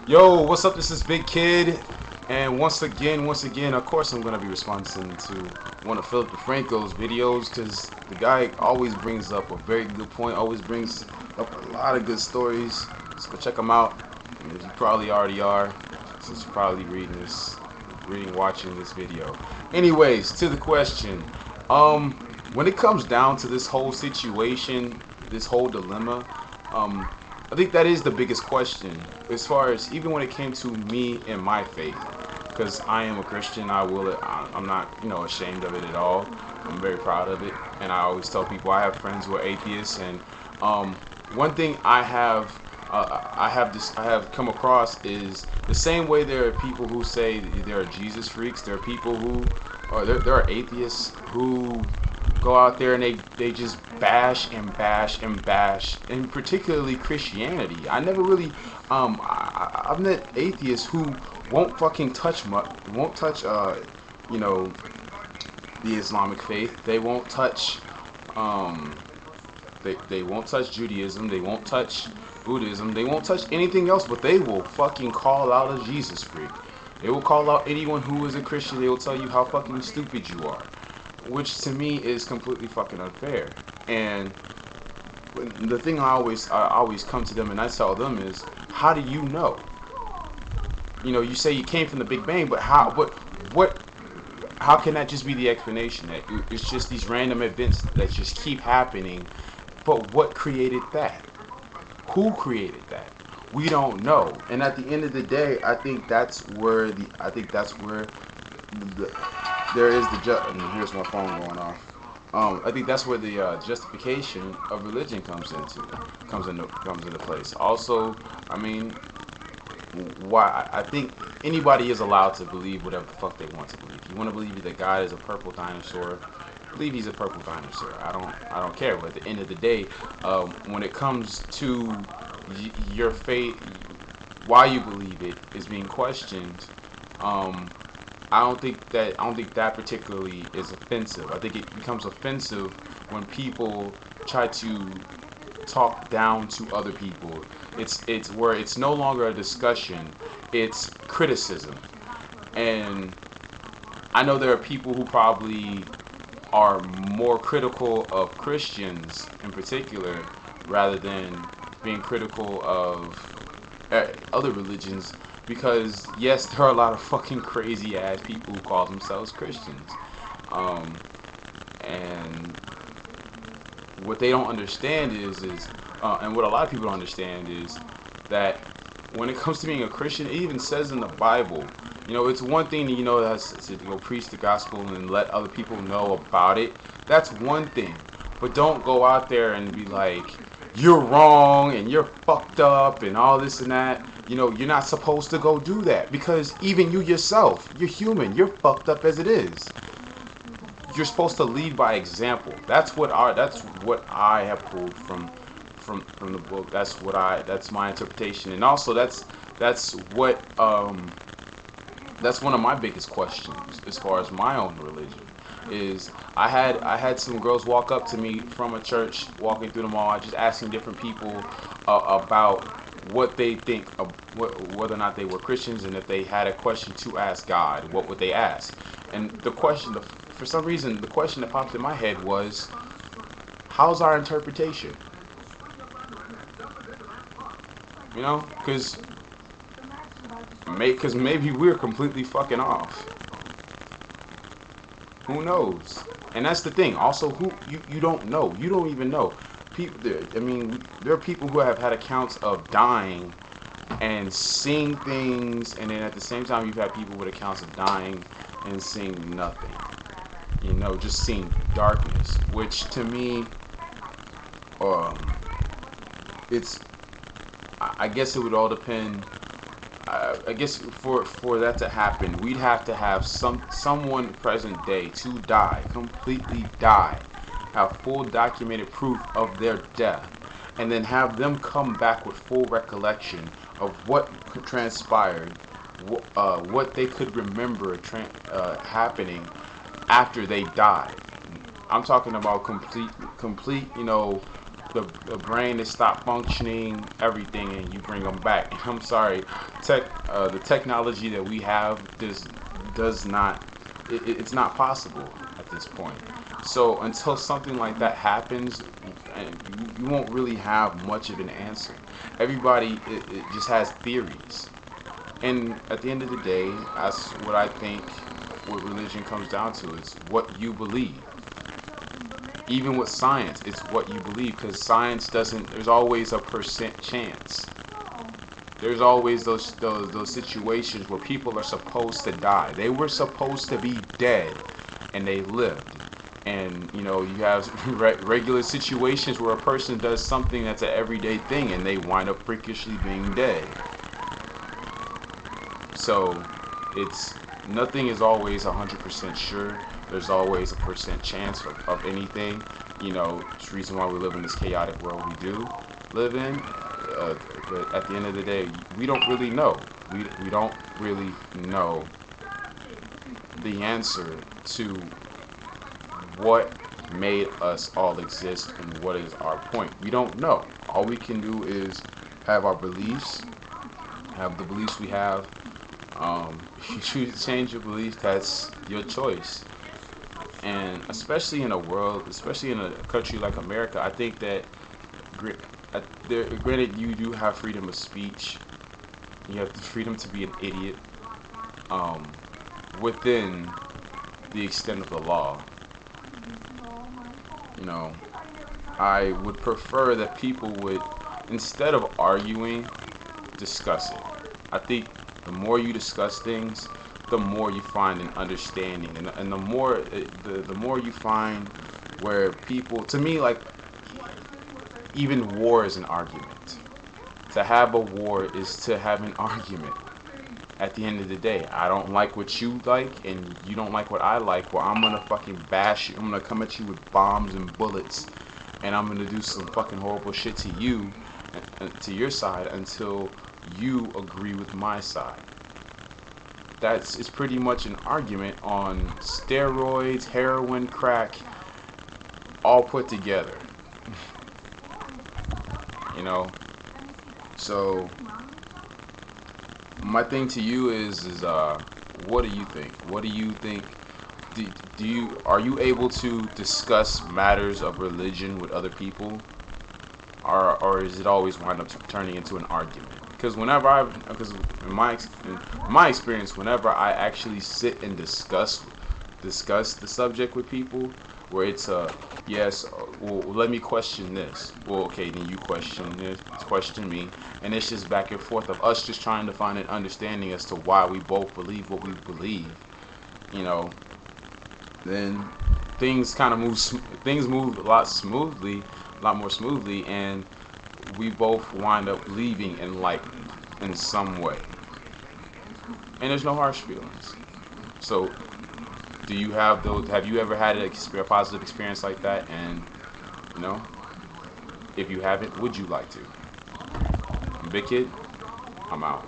Yo, what's up? This is Big Kid, and once again, of course, I'm gonna be responding to one of Philip DeFranco's videos because the guy always brings up a very good point, always brings up a lot of good stories. Let's go check him out. As you probably already are, since you're probably watching this video. Anyways, to the question. When it comes down to this whole situation, this whole dilemma, I think that is the biggest question as far as even when it came to me and my faith, because I am a Christian. I'm not ashamed of it at all. I'm very proud of it, and I always tell people I have friends who are atheists, and one thing I have come across is the same way there are people who say there are Jesus freaks. There are people who there are atheists who go out there and they just bash and bash and bash, and particularly Christianity. I never really I've met atheists who won't fucking won't touch you know the Islamic faith. They won't touch they won't touch Judaism. They won't touch Buddhism. They won't touch anything else, but they will fucking call out a Jesus freak. They will call out anyone who is a Christian. They will tell you how fucking stupid you are, which to me is completely fucking unfair. And the thing I always come to them and I tell them is, how do you know? You say you came from the Big Bang, but how can that just be the explanation? That it's just these random events that just keep happening. But what created that? Who created that? We don't know. And at the end of the day, I think that's where there is and here's my phone going off. I think that's where the justification of religion comes into place. Also, I mean, why I think anybody is allowed to believe whatever the fuck they want to believe. If you want to believe that God is a purple dinosaur, believe he's a purple dinosaur. I don't care. But at the end of the day, when it comes to your faith, why you believe it is being questioned. I don't think that particularly is offensive. I think it becomes offensive when people try to talk down to other people. It's where it's no longer a discussion, it's criticism. And I know there are people who probably are more critical of Christians in particular rather than being critical of other religions, because yes, there are a lot of fucking crazy ass people who call themselves Christians. And what they don't understand is and what a lot of people don't understand is that when it comes to being a Christian, it even says in the Bible, it's one thing to go preach the gospel and let other people know about it. That's one thing. But don't go out there and be like, you're wrong and you're fucked up and all this and that. You're not supposed to go do that, because even you yourself, you're human. You're fucked up as it is. You're supposed to lead by example. That's what I have pulled from the book. That's my interpretation. And also that's one of my biggest questions as far as my own religion is. I had some girls walk up to me from a church walking through the mall, just asking different people about what they think of whether or not they were Christians, and if they had a question to ask God, what would they ask? And for some reason, the question that popped in my head was, how's our interpretation? Because maybe we're completely fucking off. Who knows? And that's the thing. Also, you don't know. You don't even know. There are people who have had accounts of dying and seeing things, and then at the same time, you've had people with accounts of dying and seeing nothing. Just seeing darkness, which to me, I guess it would all depend. I guess for that to happen, we'd have to have someone present day to completely die, have full documented proof of their death, and then have them come back with full recollection of what transpired, what they could remember happening after they died. I'm talking about complete, the brain has stopped functioning, everything, and you bring them back. And I'm sorry, the technology that we have does not, it's not possible at this point. So until something like that happens, and you won't really have much of an answer. Everybody it just has theories, and at the end of the day, that's what I think. What religion comes down to is what you believe. Even with science, it's what you believe, because science doesn't. There's always a percent chance. There's always those situations where people are supposed to die. They were supposed to be dead, and they lived. And you have regular situations where a person does something that's an everyday thing, and they wind up freakishly being dead. So it's nothing is always 100% sure. There's always a percent chance of anything. It's the reason why we live in this chaotic world we do live in. But at the end of the day, we don't really know. We don't really know the answer to what made us all exist and what is our point. We don't know. All we can do is have our beliefs, have the beliefs we have. If you choose to change your beliefs, that's your choice. And especially in a country like America, I think that granted, you do have freedom of speech. You have the freedom to be an idiot within the extent of the law. I would prefer that people would, instead of arguing, discuss it. I think the more you discuss things, the more you find an understanding, and the more you find where people, to me, like, even war is an argument. To have a war is to have an argument. At the end of the day, I don't like what you like, and you don't like what I like. Well, I'm gonna fucking bash you. I'm gonna come at you with bombs and bullets, and I'm gonna do some fucking horrible shit to you, to your side, until you agree with my side. It's pretty much an argument on steroids, heroin, crack, all put together. So my thing to you is what do you think? What do you think? Are you able to discuss matters of religion with other people, or is it always wind up turning into an argument? Because in my experience, whenever I actually sit and discuss the subject with people, where it's yes, well, let me question this. Well, okay, then you question this, question me, and it's just back and forth of us just trying to find an understanding as to why we both believe what we believe. Then things move a lot more smoothly, and we both wind up leaving in some way, and there's no harsh feelings. So do you have those? Have you ever had a positive experience like that? And if you haven't, would you like to? Big Kid, I'm out.